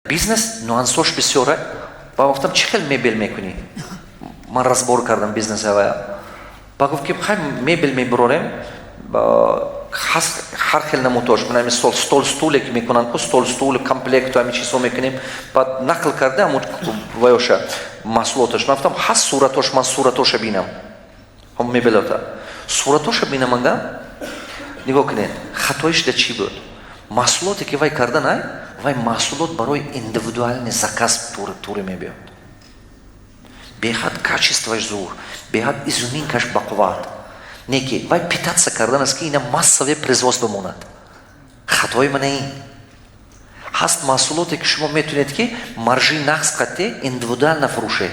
Бизнес нюансош бисёре. Ба гуфтам чӣ хел мебел мекунӣ? Ман разбор кардам бизнесава. Ба гуфт ки хай мебел мебурорем. Ҳар хел намудош, мисол стол стуле ки мекунанд, ку стол стул комплект ҳами чизо мекунем. Баъд нақл карда амуд ваёша маҳсулоташ. Ман гуфтам ҳаст суратош, ман суратоша бинам. Ҳам мебелота. Суратоша бинам ангам. Нигоҳ кунед, хатоиш да чӣ буд? Маҳсулоте ки вай карда най, вай маҳсулот барои индивидуальный заказ туре мебиёд. Беҳад качестваш зур, беҳад изюминкаш бақувват. Не ки вай питаться кардан аст ки ина массове производство монад. Хатои мана ин. Ҳаст маҳсулоте ки шумо метавонед ки маржи нақс қатте индивидуально фурӯшед.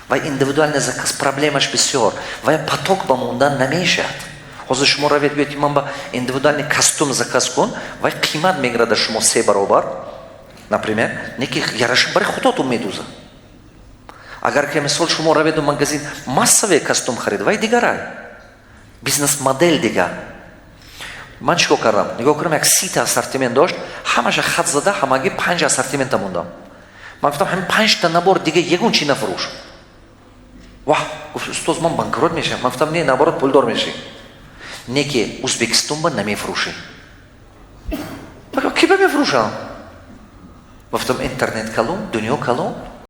Вай индивидуальный заказ проблемаш бисёр. Вай поток ба мондан намешад. Ҳозир шумо равед биёед ки ман ба индивидуальный костюм заказ кун, вай қимат мегирад аз шумо 3 баробар. Например, не ки яраша барои худотон медӯзад. Агар ки мисол шумо раведу магазин массове костюм харид, вай дигарай. Бизнес модель дигар. Ман чӣ кардам? Нигоҳ кардам, як 30 ассортимент дошт, ҳамаша хат зада, ҳамаги 5 ассортимента мондам. Ман гуфтам, ҳамин 5 та набор дига ягон чӣ нафурӯш. Ваҳ, гуфт, устоз, ман банкрот мешавам. Ман гуфтам, не, наоборот, пулдор мешавӣ. Не ки Ӯзбекистон ба намефурӯшӣ. Ки ба мефурӯшам? Гуфтам, интернет калон, дунё калон.